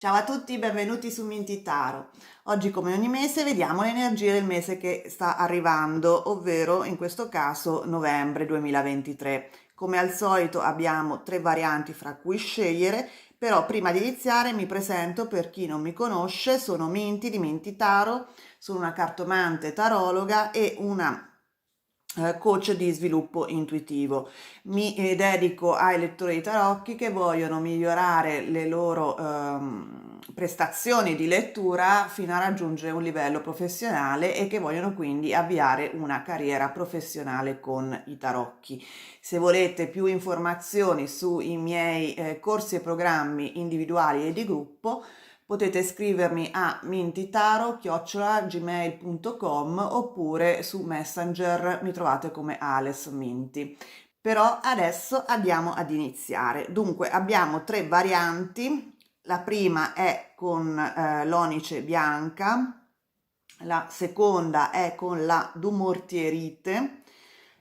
Ciao a tutti, benvenuti su Minty Tarot. Oggi, come ogni mese, vediamo le energie del mese che sta arrivando, ovvero in questo caso novembre 2023. Come al solito abbiamo tre varianti fra cui scegliere, però prima di iniziare mi presento per chi non mi conosce, sono Minty di Minty Tarot, sono una cartomante tarologa e una coach di sviluppo intuitivo. Mi dedico ai lettori di tarocchi che vogliono migliorare le loro prestazioni di lettura fino a raggiungere un livello professionale e che vogliono quindi avviare una carriera professionale con i tarocchi. Se volete più informazioni sui miei corsi e programmi individuali e di gruppo, potete scrivermi a mintitaro@gmail.com oppure su Messenger mi trovate come Ales Minty. Però adesso andiamo ad iniziare. Dunque abbiamo tre varianti. La prima è con l'onice bianca, la seconda è con la dumortierite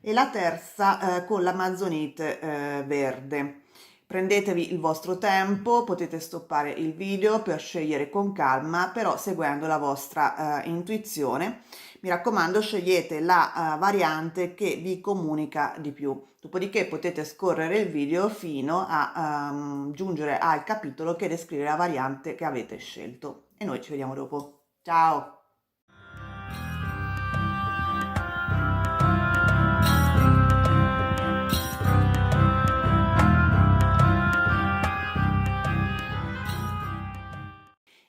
e la terza con l'amazzonite verde. Prendetevi il vostro tempo, potete stoppare il video per scegliere con calma, però seguendo la vostra intuizione. Mi raccomando, scegliete la variante che vi comunica di più. Dopodiché potete scorrere il video fino a giungere al capitolo che descrive la variante che avete scelto. E noi ci vediamo dopo. Ciao!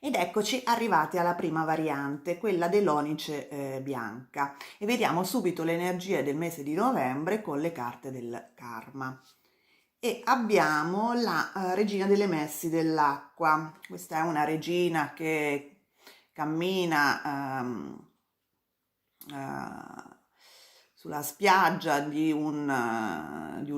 Ed eccoci arrivati alla prima variante, quella dell'onice bianca, e vediamo subito le energie del mese di novembre con le carte del karma. E abbiamo la regina delle messi dell'acqua. Questa è una regina che cammina sulla spiaggia di un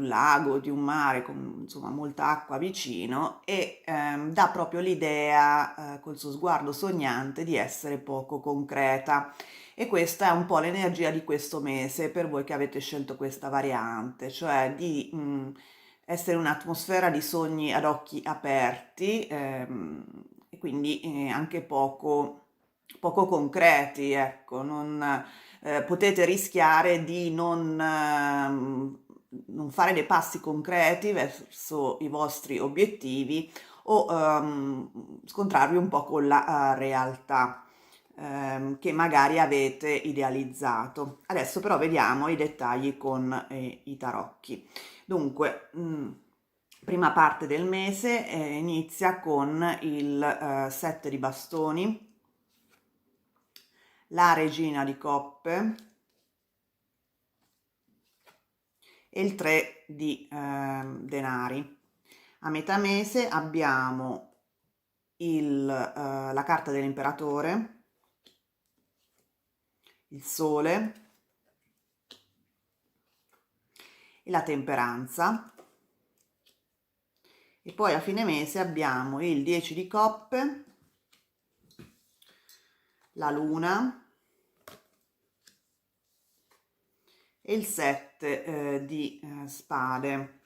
lago, di un mare con insomma molta acqua vicino e dà proprio l'idea col suo sguardo sognante di essere poco concreta. E questa è un po' l'energia di questo mese per voi che avete scelto questa variante, cioè di essere un'atmosfera di sogni ad occhi aperti e quindi anche poco concreti, ecco, non, potete rischiare di non fare dei passi concreti verso i vostri obiettivi o scontrarvi un po' con la realtà che magari avete idealizzato. Adesso però vediamo i dettagli con i tarocchi. Dunque, prima parte del mese inizia con il 7 di bastoni, la regina di coppe e il 3 di denari. A metà mese abbiamo la carta dell'imperatore, il sole e la temperanza. E poi a fine mese abbiamo il 10 di coppe, la luna e il 7 di spade.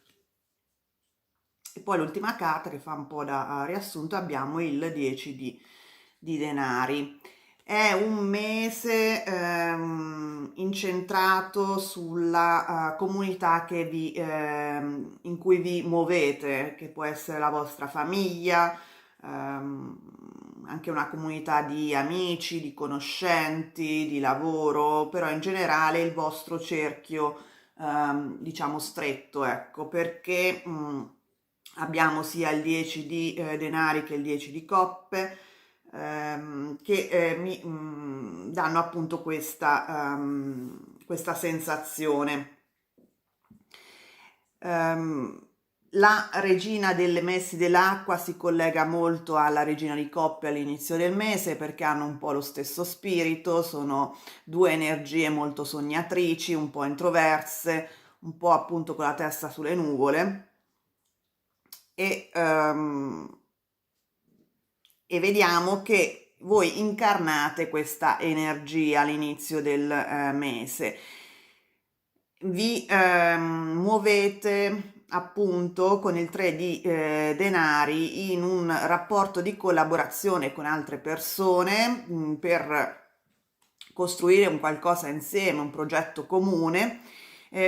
E poi l'ultima carta che fa un po' da riassunto abbiamo il 10 di denari. È un mese incentrato sulla comunità in cui vi muovete, che può essere la vostra famiglia, anche una comunità di amici, di conoscenti, di lavoro, però in generale il vostro cerchio, diciamo, stretto, ecco, perché abbiamo sia il 10 di denari che il 10 di coppe, che mi danno appunto questa sensazione. La regina delle messi dell'acqua si collega molto alla regina di coppe all'inizio del mese perché hanno un po' lo stesso spirito, sono due energie molto sognatrici, un po' introverse, un po' appunto con la testa sulle nuvole e vediamo che voi incarnate questa energia all'inizio del mese. Vi muovete appunto con il 3 di denari in un rapporto di collaborazione con altre persone per costruire un qualcosa insieme, un progetto comune,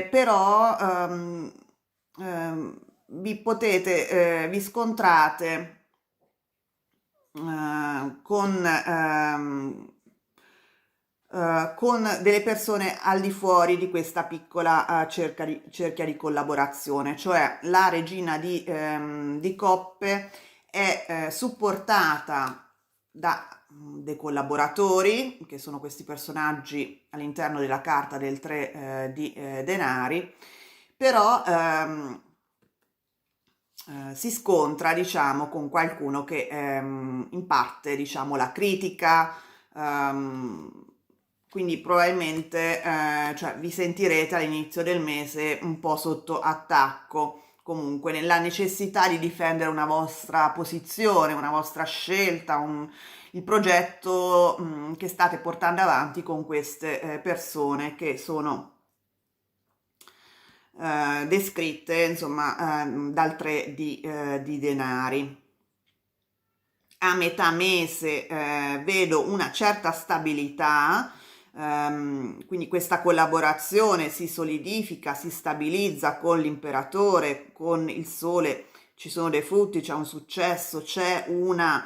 però vi scontrate con delle persone al di fuori di questa piccola cerchia di collaborazione, cioè la regina di coppe è supportata da dei collaboratori, che sono questi personaggi all'interno della carta del 3 di denari, però si scontra, diciamo, con qualcuno che in parte, diciamo, la critica, quindi probabilmente cioè, vi sentirete all'inizio del mese un po' sotto attacco, comunque nella necessità di difendere una vostra posizione, una vostra scelta, il progetto che state portando avanti con queste persone che sono descritte insomma dal 3 di denari. A metà mese vedo una certa stabilità, quindi questa collaborazione si solidifica, si stabilizza con l'imperatore, con il sole, ci sono dei frutti, c'è un successo, c'è um,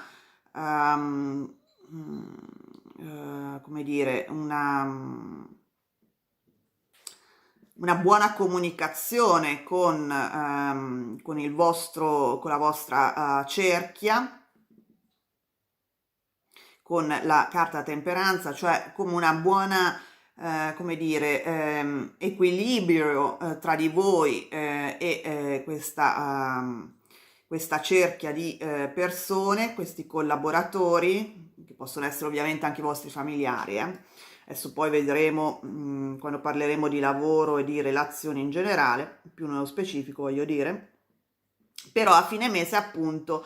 come dire, una buona comunicazione con con la vostra cerchia, con la carta temperanza, cioè come una buona, come dire, equilibrio tra di voi e questa cerchia di persone, questi collaboratori, che possono essere ovviamente anche i vostri familiari. Adesso poi vedremo quando parleremo di lavoro e di relazioni in generale, più nello specifico voglio dire, però a fine mese appunto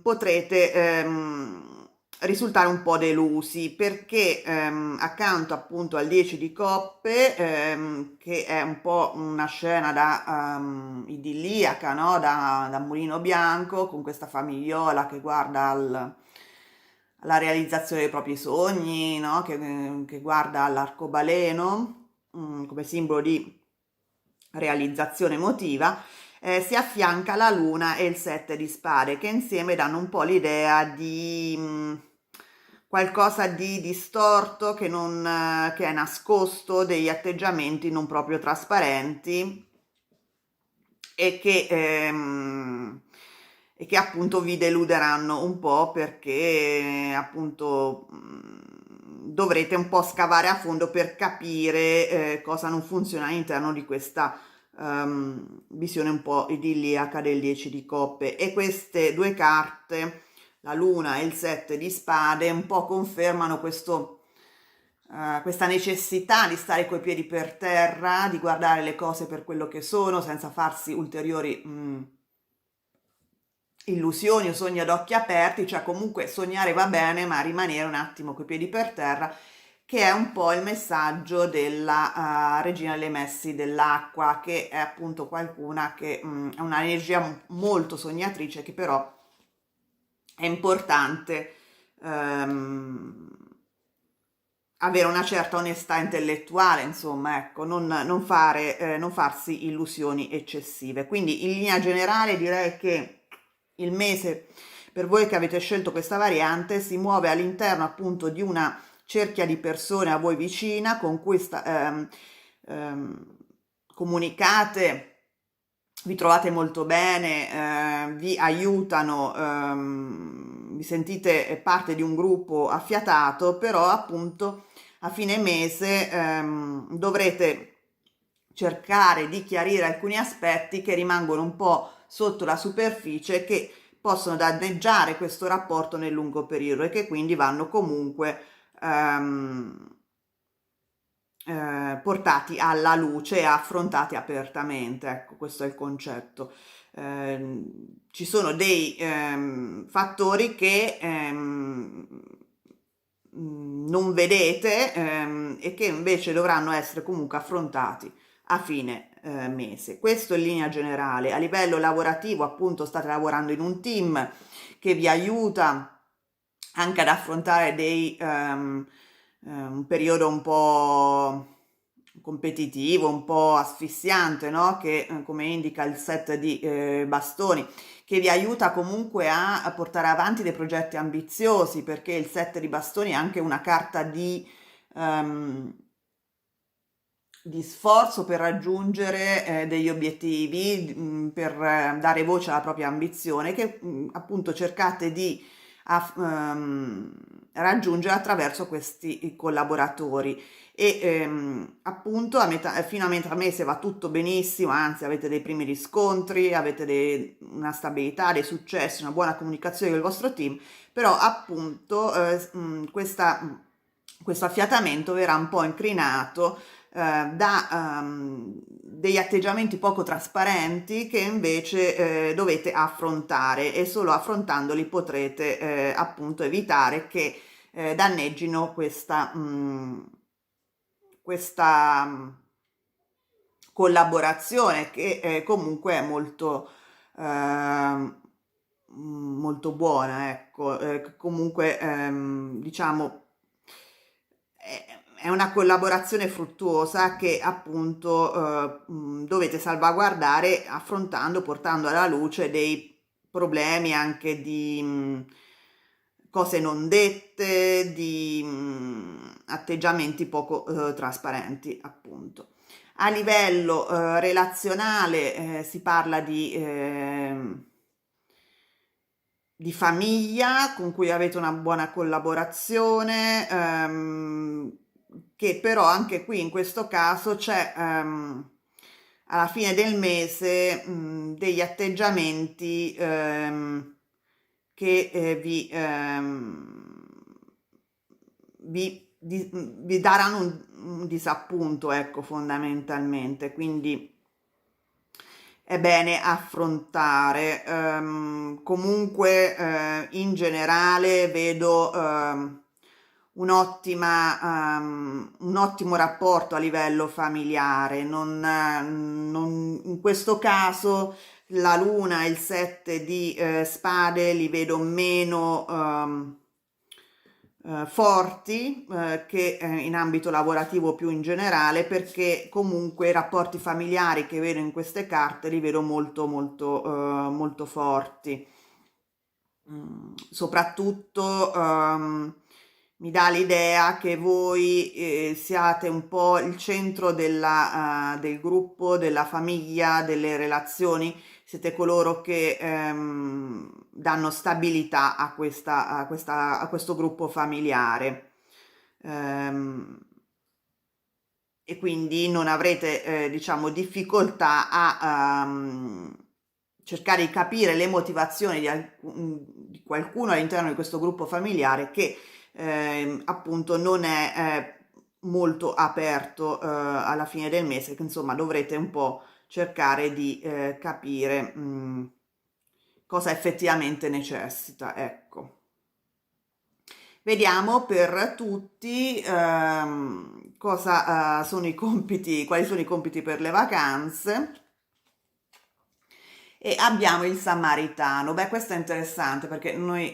potrete risultare un po' delusi perché accanto appunto al 10 di coppe, che è un po' una scena da idilliaca, no? Da Mulino Bianco, con questa famigliola che guarda alla realizzazione dei propri sogni, no? Che guarda all'arcobaleno come simbolo di realizzazione emotiva, si affianca la luna e il 7 di spade, che insieme danno un po' l'idea di qualcosa di distorto, che è nascosto, degli atteggiamenti non proprio trasparenti e che appunto vi deluderanno un po' perché appunto dovrete un po' scavare a fondo per capire cosa non funziona all'interno di questa visione un po' idilliaca del 10 di coppe. E queste due carte, la luna e il 7 di spade, un po' confermano questa necessità di stare coi piedi per terra, di guardare le cose per quello che sono, senza farsi ulteriori illusioni o sogni ad occhi aperti, cioè comunque sognare va bene, ma rimanere un attimo coi piedi per terra, che è un po' il messaggio della regina delle messi dell'acqua, che è appunto qualcuna che ha un'energia molto sognatrice, che però è importante avere una certa onestà intellettuale, insomma, ecco, non farsi illusioni eccessive. Quindi in linea generale direi che il mese per voi che avete scelto questa variante si muove all'interno appunto di una cerchia di persone a voi vicina con cui comunicate, vi trovate molto bene, vi aiutano, vi sentite parte di un gruppo affiatato, però appunto a fine mese dovrete cercare di chiarire alcuni aspetti che rimangono un po' sotto la superficie, che possono danneggiare questo rapporto nel lungo periodo e che quindi vanno comunque portati alla luce e affrontati apertamente. Ecco, questo è il concetto. Ci sono dei fattori che non vedete e che invece dovranno essere comunque affrontati a fine mese. Questo in linea generale. A livello lavorativo, appunto, state lavorando in un team che vi aiuta anche ad affrontare un periodo un po' competitivo, un po' asfissiante, no? Che come indica il set di bastoni, che vi aiuta comunque a portare avanti dei progetti ambiziosi, perché il set di bastoni è anche una carta di sforzo per raggiungere degli obiettivi, per dare voce alla propria ambizione, che appunto cercate di raggiungere attraverso questi collaboratori. E appunto fino a metà mese va tutto benissimo, anzi avete dei primi riscontri, avete una stabilità, dei successi, una buona comunicazione del vostro team, però appunto questo affiatamento verrà un po' incrinato da degli atteggiamenti poco trasparenti che invece dovete affrontare, e solo affrontandoli potrete appunto evitare che danneggino questa collaborazione che comunque è molto buona, ecco. Comunque diciamo è una collaborazione fruttuosa che appunto dovete salvaguardare affrontando, portando alla luce dei problemi anche di cose non dette, di atteggiamenti poco trasparenti, appunto. A livello relazionale si parla di famiglia con cui avete una buona collaborazione, che però anche qui in questo caso c'è alla fine del mese degli atteggiamenti che vi daranno un disappunto, ecco, fondamentalmente. Quindi è bene affrontare. Comunque in generale vedo un ottimo rapporto a livello familiare. In questo caso la luna e il 7 di spade li vedo meno forti che in ambito lavorativo più in generale, perché comunque i rapporti familiari che vedo in queste carte li vedo molto forti. Soprattutto mi dà l'idea che voi siate un po' il centro del gruppo, della famiglia, delle relazioni, siete coloro che danno stabilità a questo gruppo familiare. E quindi non avrete diciamo difficoltà a cercare di capire le motivazioni di qualcuno all'interno di questo gruppo familiare che appunto non è molto aperto alla fine del mese, che insomma dovrete un po' cercare di capire cosa effettivamente necessita, ecco. Vediamo per tutti cosa sono i compiti, quali sono i compiti per le vacanze. E abbiamo il Samaritano. Beh, questo è interessante perché noi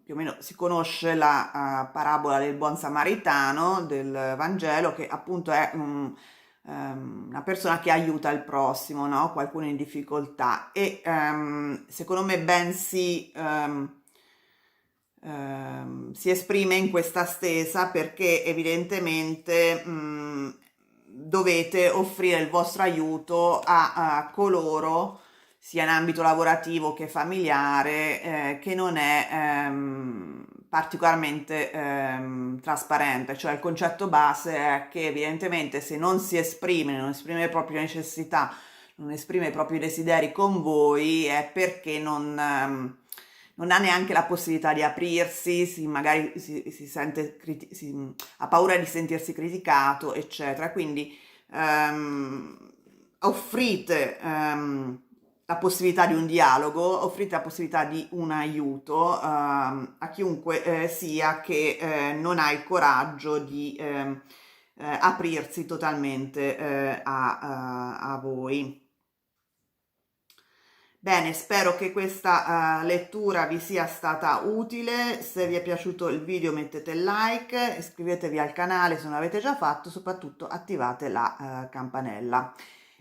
più o meno si conosce la parabola del buon Samaritano del Vangelo, che appunto è una persona che aiuta il prossimo, no? Qualcuno in difficoltà, e secondo me ben si esprime in questa stesa perché evidentemente dovete offrire il vostro aiuto a coloro, sia in ambito lavorativo che familiare, che non è particolarmente trasparente. Cioè il concetto base è che evidentemente se non si esprime, non esprime le proprie necessità, non esprime i propri desideri con voi, è perché non ha neanche la possibilità di aprirsi, magari si sente ha paura di sentirsi criticato, eccetera. Quindi offrite la possibilità di un dialogo, offrite la possibilità di un aiuto a chiunque sia che non ha il coraggio di aprirsi totalmente a voi. Bene, spero che questa lettura vi sia stata utile. Se vi è piaciuto il video mettete il like, iscrivetevi al canale se non l'avete già fatto, soprattutto attivate la campanella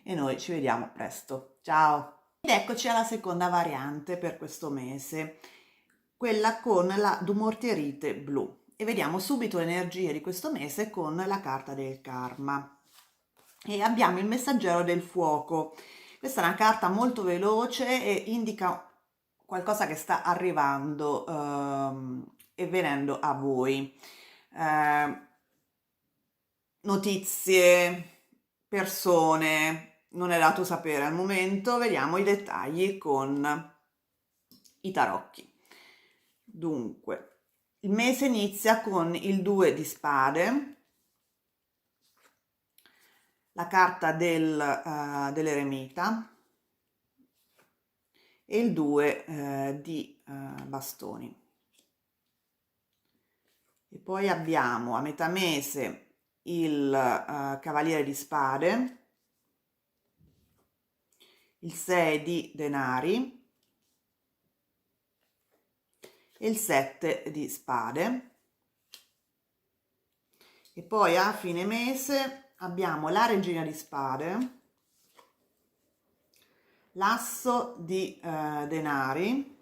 e noi ci vediamo presto. Ciao! Ed eccoci alla seconda variante per questo mese, quella con la dumortierite blu, e vediamo subito le energie di questo mese con la carta del karma. E abbiamo il messaggero del fuoco. Questa è una carta molto veloce e indica qualcosa che sta arrivando e venendo a voi. Notizie, persone, non è dato sapere al momento. Vediamo i dettagli con i tarocchi. Dunque, il mese inizia con il 2 di spade, la carta dell'eremita e il 2 di bastoni. E poi abbiamo a metà mese il cavaliere di spade, il 6 di denari e il 7 di spade. E poi a fine mese abbiamo la regina di spade, l'asso di denari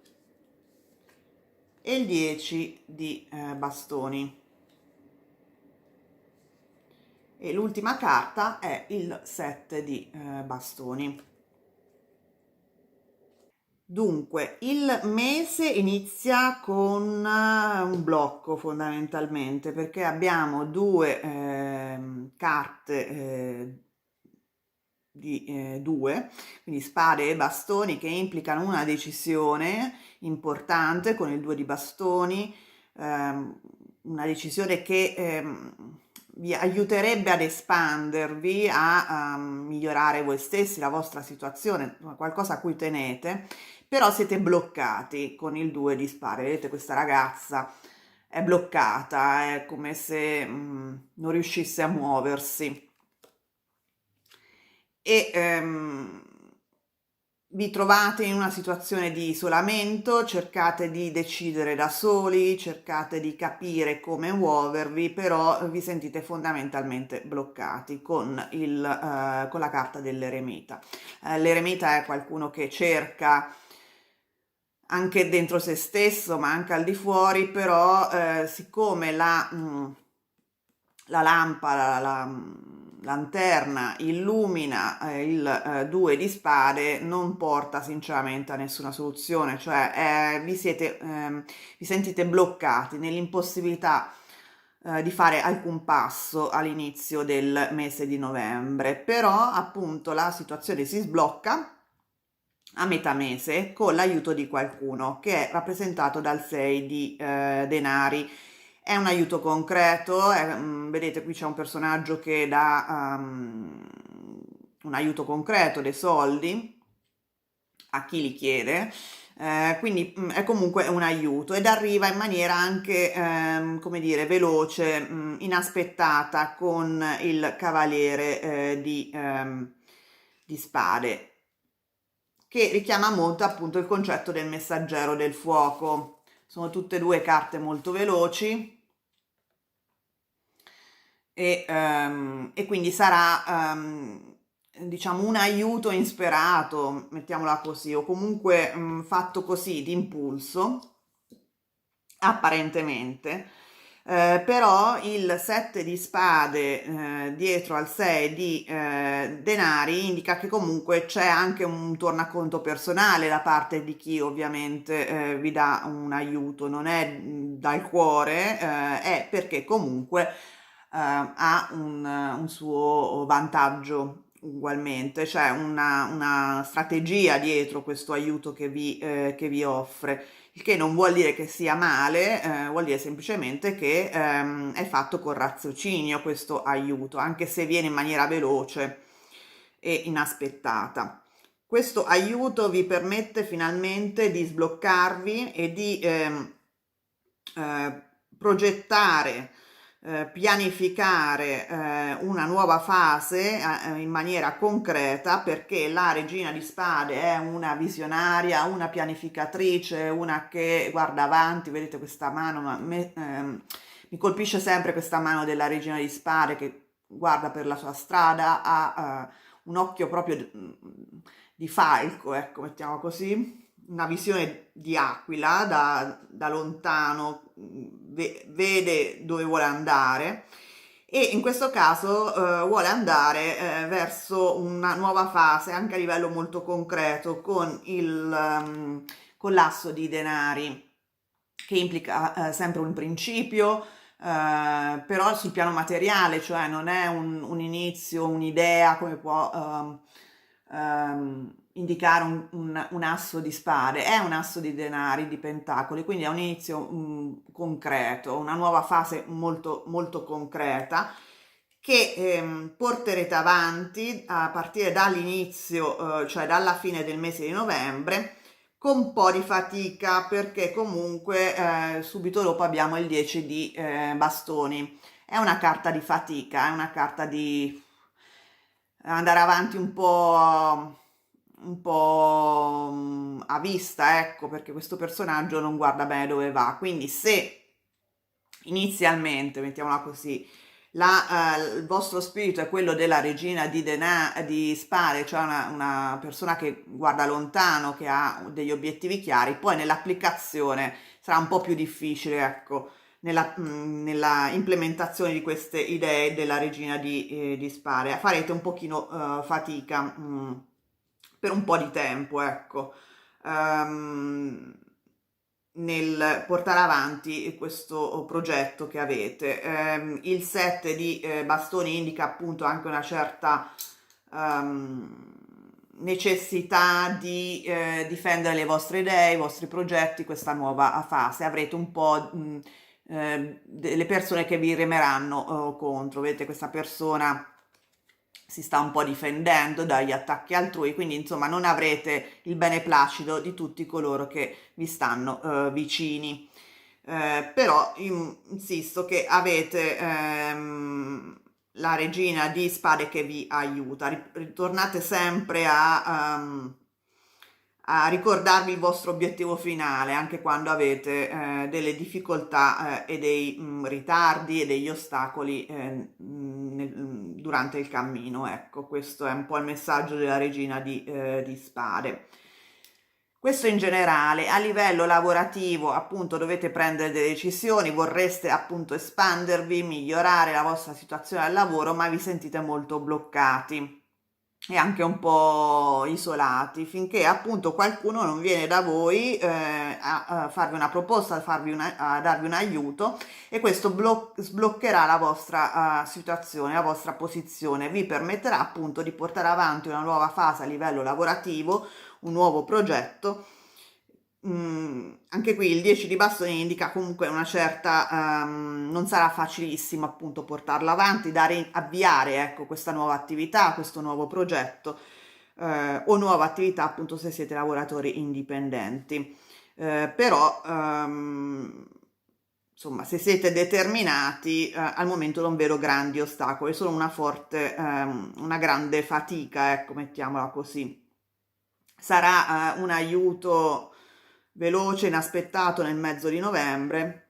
e il 10 di bastoni. E l'ultima carta è il 7 di bastoni. Dunque, il mese inizia con un blocco fondamentalmente, perché abbiamo due carte di due, quindi spade e bastoni, che implicano una decisione importante con il 2 di bastoni, una decisione che vi aiuterebbe ad espandervi, a migliorare voi stessi, la vostra situazione, qualcosa a cui tenete, però siete bloccati con il 2 di spade. Vedete, questa ragazza è bloccata, è come se non riuscisse a muoversi. E vi trovate in una situazione di isolamento, cercate di decidere da soli, cercate di capire come muovervi, però vi sentite fondamentalmente bloccati con la carta dell'eremita. L'eremita è qualcuno che cerca anche dentro se stesso, ma anche al di fuori, però siccome la lampada, la lanterna illumina il 2 di spade, non porta sinceramente a nessuna soluzione, cioè vi sentite bloccati nell'impossibilità di fare alcun passo all'inizio del mese di novembre, però appunto la situazione si sblocca a metà mese con l'aiuto di qualcuno che è rappresentato dal 6 di denari. È un aiuto concreto, vedete qui c'è un personaggio che dà un aiuto concreto, dei soldi a chi li chiede, quindi è comunque un aiuto ed arriva in maniera anche, come dire, veloce, inaspettata con il cavaliere di spade, che richiama molto appunto il concetto del messaggero del fuoco. Sono tutte e due carte molto veloci e quindi sarà diciamo un aiuto insperato, mettiamola così, o comunque fatto così d'impulso, apparentemente. Però il 7 di spade dietro al 6 di denari indica che comunque c'è anche un tornaconto personale da parte di chi ovviamente vi dà un aiuto, non è dal cuore, è perché comunque ha un suo vantaggio ugualmente, c'è una strategia dietro questo aiuto che vi offre. Il che non vuol dire che sia male, vuol dire semplicemente che è fatto con raziocinio questo aiuto, anche se viene in maniera veloce e inaspettata. Questo aiuto vi permette finalmente di sbloccarvi e di progettare pianificare una nuova fase in maniera concreta, perché la regina di spade è una visionaria, una pianificatrice, una che guarda avanti. Vedete questa mano, mi colpisce sempre questa mano della regina di spade che guarda per la sua strada, ha un occhio proprio di falco, ecco, mettiamo così, una visione di aquila da lontano, vede dove vuole andare, e in questo caso vuole andare verso una nuova fase anche a livello molto concreto con il collasso di denari, che implica sempre un principio, però sul piano materiale, cioè non è un inizio, un'idea come può indicare un asso di spade, è un asso di denari, di pentacoli, quindi è un inizio concreto, una nuova fase molto, molto concreta che porterete avanti a partire dall'inizio, cioè dalla fine del mese di novembre, con un po' di fatica, perché comunque subito dopo abbiamo il 10 di bastoni. È una carta di fatica, è una carta di andare avanti un po' a vista, ecco, perché questo personaggio non guarda bene dove va. Quindi se inizialmente, mettiamola così, il vostro spirito è quello della regina di spade, cioè una persona che guarda lontano, che ha degli obiettivi chiari, poi nell'applicazione sarà un po' più difficile, ecco, nella implementazione di queste idee della regina di spade. Farete un pochino fatica per un po' di tempo, ecco. Nel portare avanti questo progetto che avete. Il 7 di bastoni indica appunto anche una certa necessità di difendere le vostre idee, i vostri progetti, questa nuova fase. Avrete un po' delle persone che vi remeranno contro. Vedete, questa persona si sta un po' difendendo dagli attacchi altrui, quindi insomma non avrete il beneplacito di tutti coloro che vi stanno vicini. Però insisto che avete la regina di spade che vi aiuta. Ritornate sempre a ricordarvi il vostro obiettivo finale, anche quando avete delle difficoltà e dei ritardi e degli ostacoli durante il cammino. Ecco, questo è un po' il messaggio della regina di spade. Questo in generale. A livello lavorativo, appunto, dovete prendere delle decisioni, vorreste appunto espandervi, migliorare la vostra situazione al lavoro, ma vi sentite molto bloccati e anche un po' isolati, finché appunto qualcuno non viene da voi a farvi una proposta, a darvi un aiuto, e questo sbloccherà la vostra situazione, la vostra posizione, vi permetterà appunto di portare avanti una nuova fase a livello lavorativo, un nuovo progetto. Anche qui il 10 di bastoni indica comunque una certa, non sarà facilissimo appunto portarlo avanti, avviare ecco questa nuova attività, questo nuovo progetto o nuova attività appunto se siete lavoratori indipendenti. Però insomma, se siete determinati, al momento non vedo grandi ostacoli, è solo una grande fatica, ecco, mettiamola così. Sarà un aiuto veloce, inaspettato nel mezzo di novembre,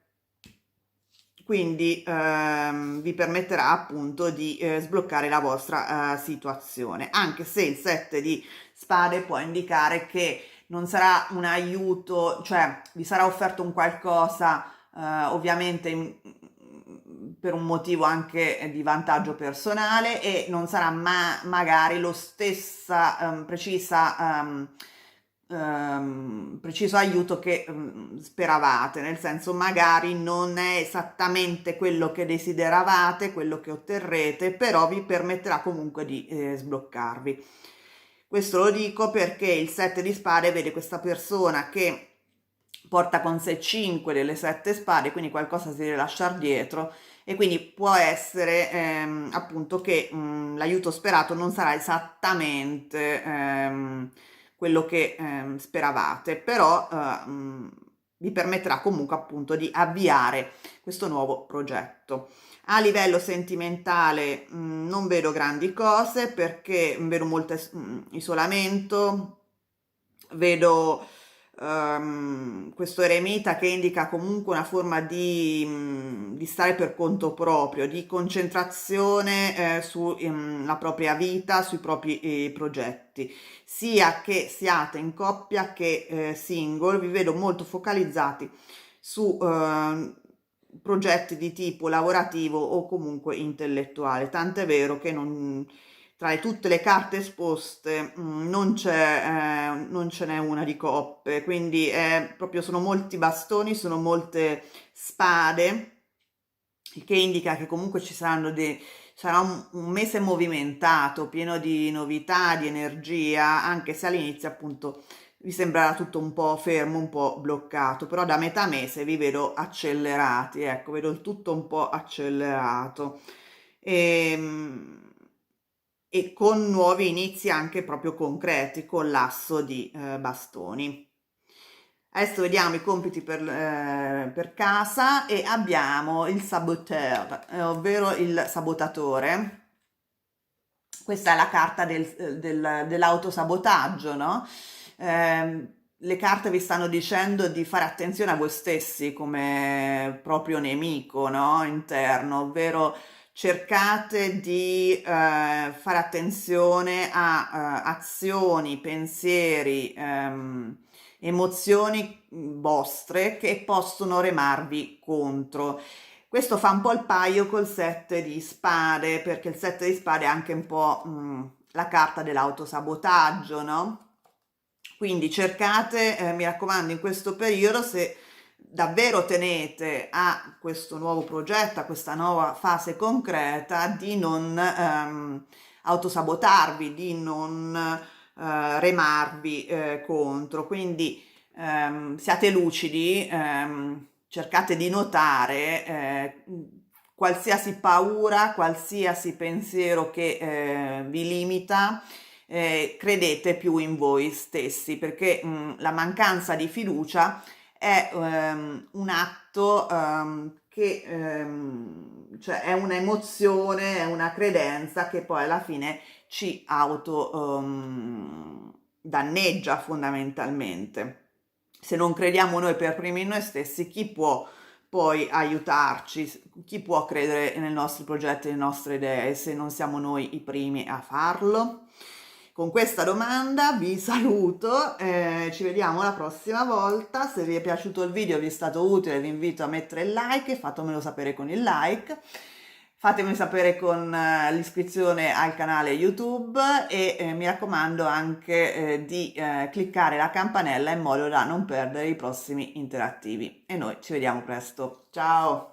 quindi vi permetterà appunto di sbloccare la vostra situazione, anche se il 7 di spade può indicare che non sarà un aiuto, cioè vi sarà offerto un qualcosa ovviamente per un motivo anche di vantaggio personale, e non sarà magari lo stessa preciso aiuto che speravate, nel senso magari non è esattamente quello che desideravate, quello che otterrete, però vi permetterà comunque di sbloccarvi. Questo lo dico perché il 7 di spade vede questa persona che porta con sé 5 delle 7 spade, quindi qualcosa si deve lasciare dietro, e quindi può essere appunto che l'aiuto sperato non sarà esattamente quello che speravate, però vi permetterà comunque appunto di avviare questo nuovo progetto. A livello sentimentale non vedo grandi cose, perché vedo molto isolamento, vedo questo eremita che indica comunque una forma di stare per conto proprio, di concentrazione sulla propria vita, sui propri progetti, sia che siate in coppia che single. Vi vedo molto focalizzati su progetti di tipo lavorativo o comunque intellettuale, tant'è vero che tra tutte le carte esposte non ce n'è una di coppe, quindi proprio sono molti bastoni, sono molte spade, il che indica che comunque sarà un mese movimentato, pieno di novità, di energia, anche se all'inizio appunto vi sembrerà tutto un po' fermo, un po' bloccato, però da metà mese vi vedo accelerati, ecco, vedo il tutto un po' accelerato. E con nuovi inizi anche proprio concreti, con l'asso di bastoni. Adesso vediamo i compiti per casa, e abbiamo il saboteur, ovvero il sabotatore. Questa è la carta dell'autosabotaggio, no? Le carte vi stanno dicendo di fare attenzione a voi stessi come proprio nemico, no? Interno, ovvero cercate di fare attenzione a azioni, pensieri, emozioni vostre che possono remarvi contro. Questo fa un po' il paio col 7 di spade, perché il 7 di spade è anche un po' la carta dell'autosabotaggio, no? Quindi cercate, mi raccomando, in questo periodo, se davvero tenete a questo nuovo progetto, a questa nuova fase concreta, di non autosabotarvi, di non remarvi contro. Quindi siate lucidi, cercate di notare qualsiasi paura, qualsiasi pensiero che vi limita. Credete più in voi stessi, perché la mancanza di fiducia è un atto cioè è un'emozione, è una credenza che poi alla fine ci auto danneggia fondamentalmente. Se non crediamo noi per primi in noi stessi, chi può poi aiutarci? Chi può credere nei nostri progetti, nelle nostre idee, se non siamo noi i primi a farlo? Con questa domanda vi saluto, ci vediamo la prossima volta. Se vi è piaciuto il video, vi è stato utile, vi invito a mettere il like, fatemelo sapere con il like. Fatemi sapere con l'iscrizione al canale YouTube, e mi raccomando anche di cliccare la campanella in modo da non perdere i prossimi interattivi. E noi ci vediamo presto. Ciao!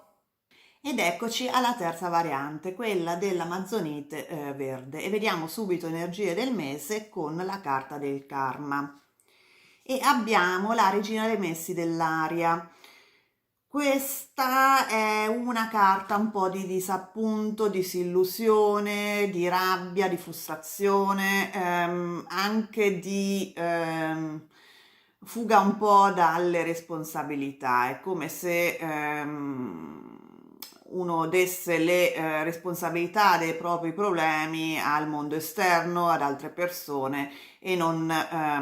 Ed eccoci alla terza variante, quella dell'Amazonite verde, e vediamo subito energie del mese con la carta del karma. E abbiamo la regina dei messi dell'aria. Questa è una carta un po' di disappunto, disillusione, di rabbia, di frustrazione, anche di fuga un po' dalle responsabilità. È come se uno desse le responsabilità dei propri problemi al mondo esterno, ad altre persone, e non a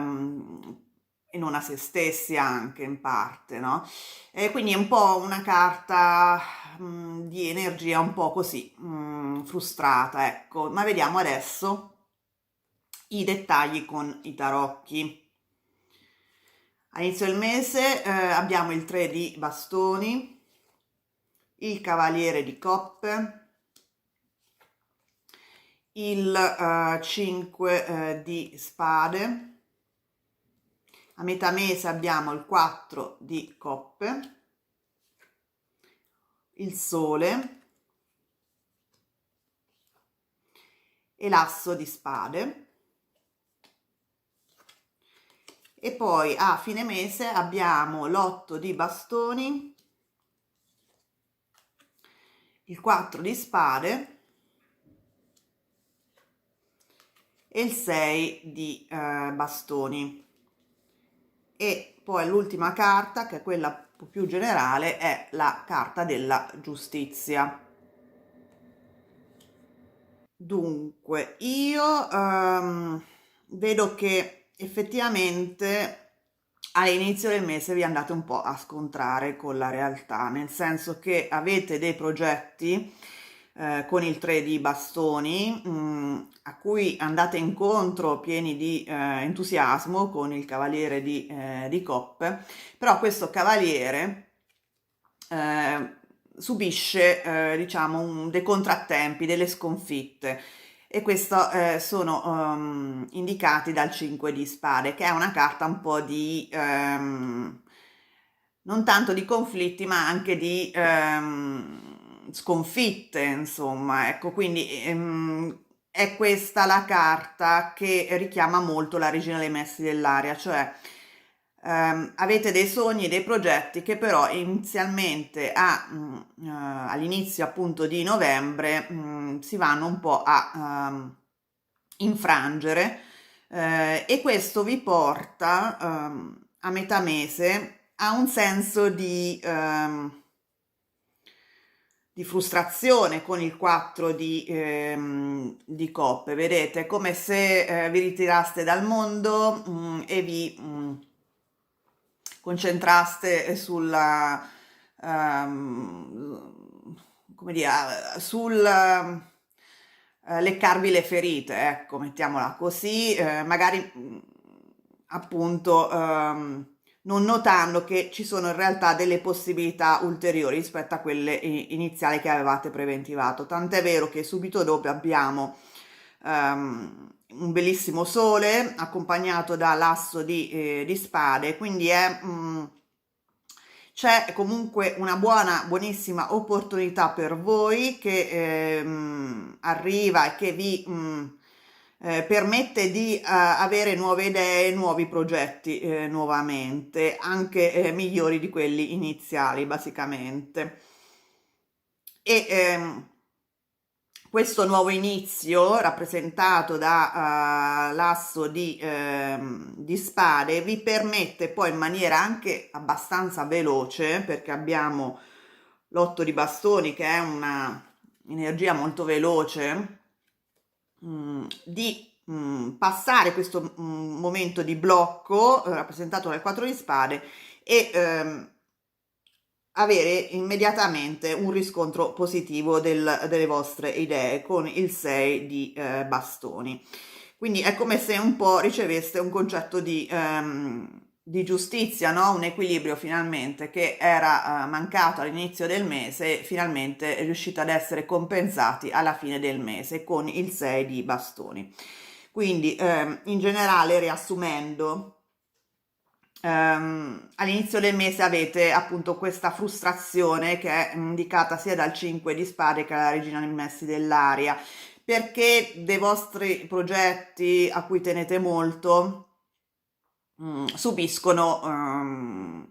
se stessi anche in parte, no? E quindi è un po' una carta di energia un po' così, frustrata, ecco. Ma vediamo adesso i dettagli con i tarocchi. All'inizio del mese abbiamo il 3 di bastoni, il cavaliere di coppe, il 5 di spade. A metà mese abbiamo il 4 di coppe, il sole e l'asso di spade. E poi a fine mese abbiamo l'8 di bastoni, il 4 di spade e il 6 di bastoni. E poi l'ultima carta, che è quella un po' più generale, è la carta della giustizia. Dunque, io vedo che effettivamente all'inizio del mese vi andate un po' a scontrare con la realtà, nel senso che avete dei progetti con il 3 di bastoni a cui andate incontro pieni di entusiasmo con il cavaliere di coppe, però questo cavaliere eh, subisce, diciamo, dei contrattempi, delle sconfitte. E questo sono indicati dal 5 di spade, che è una carta un po' di, non tanto di conflitti, ma anche di sconfitte, insomma. Ecco, quindi è questa la carta che richiama molto la regina dei messi dell'aria, cioè avete dei sogni, dei progetti che però inizialmente all'inizio appunto di novembre si vanno un po' a infrangere e questo vi porta a metà mese a un senso di frustrazione con il 4 di coppe, vedete, come se vi ritiraste dal mondo e vi concentraste sulla, come dire, sul leccarvi le ferite, ecco, mettiamola così, magari appunto non notando che ci sono in realtà delle possibilità ulteriori rispetto a quelle iniziali che avevate preventivato. Tant'è vero che subito dopo abbiamo un bellissimo sole accompagnato dall'asso di spade, quindi c'è comunque una buonissima opportunità per voi che arriva e che vi permette di avere nuove idee, nuovi progetti nuovamente, anche migliori di quelli iniziali, basicamente. E questo nuovo inizio, rappresentato da l'asso di spade, vi permette poi in maniera anche abbastanza veloce, perché abbiamo l'otto di bastoni che è una energia molto veloce, di passare questo momento di blocco rappresentato dal 4 di spade e avere immediatamente un riscontro positivo delle vostre idee con il 6 di bastoni. Quindi è come se un po' riceveste un concetto di giustizia, no? Un equilibrio finalmente che era mancato all'inizio del mese, finalmente riuscite ad essere compensati alla fine del mese con il 6 di bastoni. Quindi in generale, riassumendo, all'inizio del mese avete appunto questa frustrazione che è indicata sia dal 5 di spade che dalla regina dei messi dell'aria, perché dei vostri progetti a cui tenete molto subiscono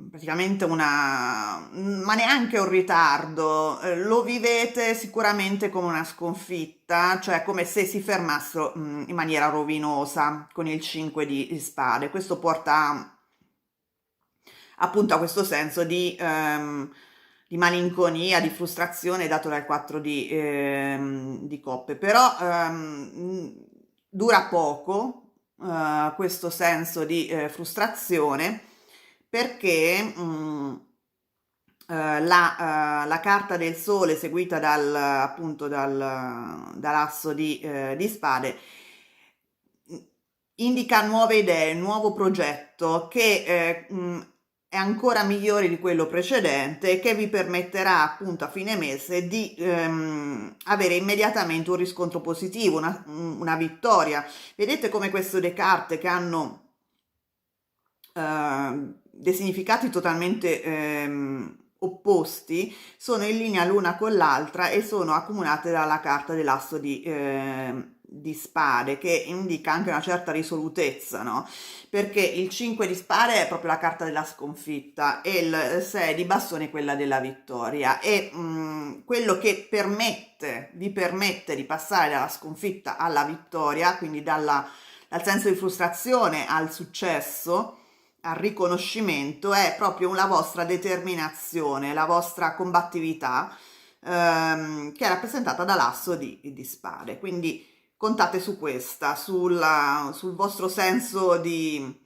praticamente ma neanche un ritardo, lo vivete sicuramente come una sconfitta, cioè come se si fermassero in maniera rovinosa con il 5 di spade. Questo porta appunto a questo senso di malinconia, di frustrazione dato dal 4 di coppe, però dura poco questo senso di frustrazione perché la carta del sole seguita appunto dall'asso di spade indica nuove idee, nuovo progetto che è ancora migliore di quello precedente e che vi permetterà appunto a fine mese di avere immediatamente un riscontro positivo, una vittoria. Vedete come queste due carte che hanno dei significati totalmente opposti sono in linea l'una con l'altra e sono accomunate dalla carta dell'asso di spade, che indica anche una certa risolutezza, no? Perché il 5 di spade è proprio la carta della sconfitta e il 6 di bastoni è quella della vittoria e quello che vi permette di passare dalla sconfitta alla vittoria, quindi dal senso di frustrazione al successo, al riconoscimento, è proprio la vostra determinazione, la vostra combattività, che è rappresentata dall'asso di spade. Quindi contate su questa, sul vostro senso di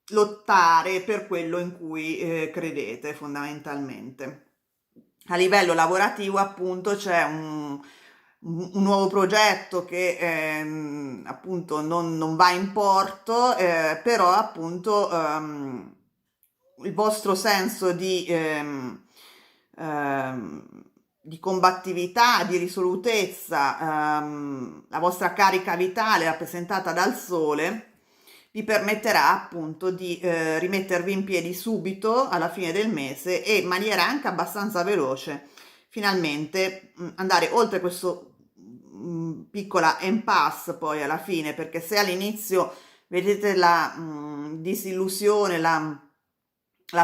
lottare per quello in cui credete fondamentalmente. A livello lavorativo, appunto, c'è un nuovo progetto che appunto non va in porto, però appunto il vostro senso di combattività, di risolutezza, la vostra carica vitale rappresentata dal sole vi permetterà appunto di rimettervi in piedi subito alla fine del mese e in maniera anche abbastanza veloce finalmente andare oltre questo piccola impasse poi alla fine, perché se all'inizio vedete la disillusione, la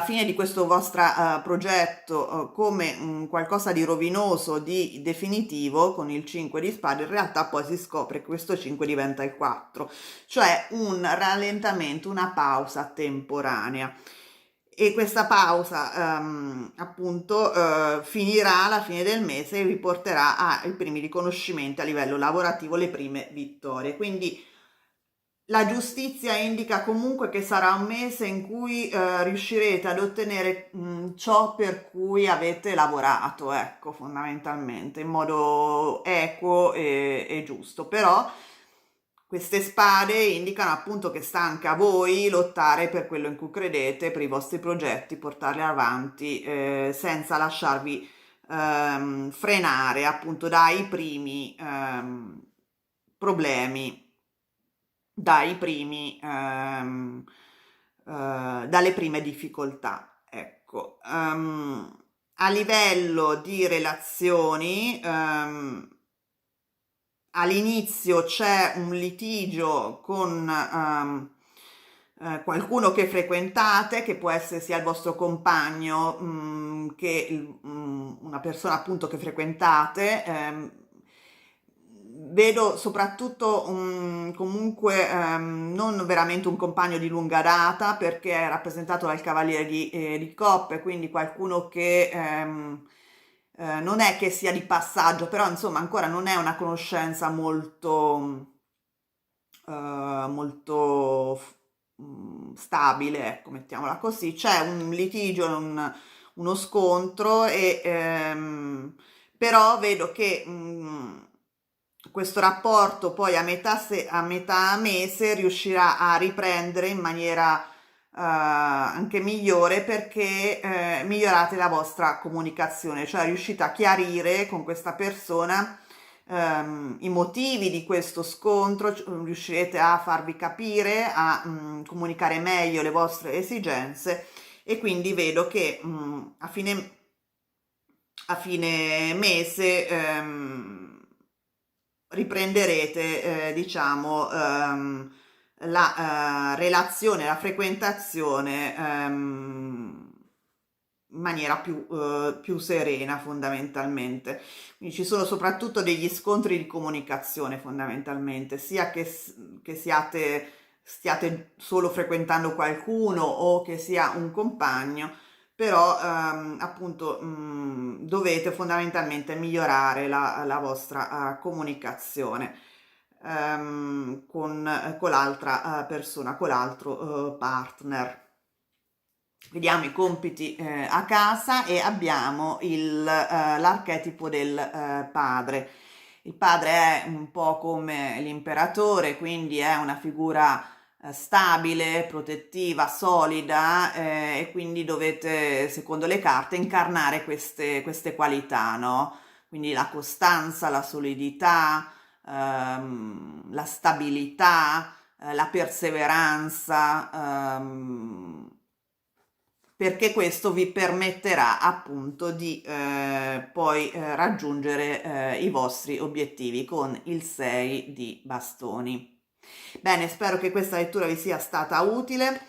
fine di questo vostro progetto come qualcosa di rovinoso, di definitivo, con il 5 di spade, in realtà poi si scopre che questo 5 diventa il 4, cioè un rallentamento, una pausa temporanea. E questa pausa appunto finirà alla fine del mese e vi porterà ai primi riconoscimenti a livello lavorativo, le prime vittorie. Quindi la giustizia indica comunque che sarà un mese in cui riuscirete ad ottenere ciò per cui avete lavorato, ecco, fondamentalmente, in modo equo e giusto. Però queste spade indicano appunto che sta anche a voi lottare per quello in cui credete, per i vostri progetti, portarli avanti senza lasciarvi frenare appunto dai primi problemi, dalle prime difficoltà. Ecco, a livello di relazioni, all'inizio c'è un litigio con qualcuno che frequentate, che può essere sia il vostro compagno che una persona appunto che frequentate. Vedo soprattutto comunque non veramente un compagno di lunga data, perché è rappresentato dal cavaliere di coppe, quindi qualcuno che non è che sia di passaggio, però insomma ancora non è una conoscenza molto stabile, ecco, mettiamola così. C'è un litigio, uno scontro, però vedo che questo rapporto poi a metà mese riuscirà a riprendere in maniera anche migliore, perché migliorate la vostra comunicazione, cioè riuscite a chiarire con questa persona i motivi di questo scontro, riuscirete a farvi capire, a comunicare meglio le vostre esigenze, e quindi vedo che a fine mese riprenderete, diciamo, la relazione, la frequentazione in maniera più serena fondamentalmente. Quindi ci sono soprattutto degli scontri di comunicazione fondamentalmente, sia che stiate solo frequentando qualcuno o che sia un compagno, però appunto dovete fondamentalmente migliorare la vostra comunicazione con l'altra persona, con l'altro partner. Vediamo i compiti a casa, e abbiamo l'archetipo del padre. Il padre è un po' come l'imperatore, quindi è una figura stabile, protettiva, solida, e quindi dovete, secondo le carte, incarnare queste qualità, no? Quindi la costanza, la solidità, la stabilità, la perseveranza, perché questo vi permetterà appunto di poi raggiungere i vostri obiettivi con il 6 di bastoni. Bene, spero che questa lettura vi sia stata utile.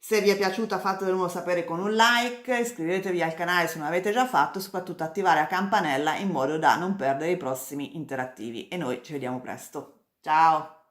Se vi è piaciuta fatemelo sapere con un like, iscrivetevi al canale se non l'avete già fatto, soprattutto attivare la campanella in modo da non perdere i prossimi interattivi e noi ci vediamo presto. Ciao!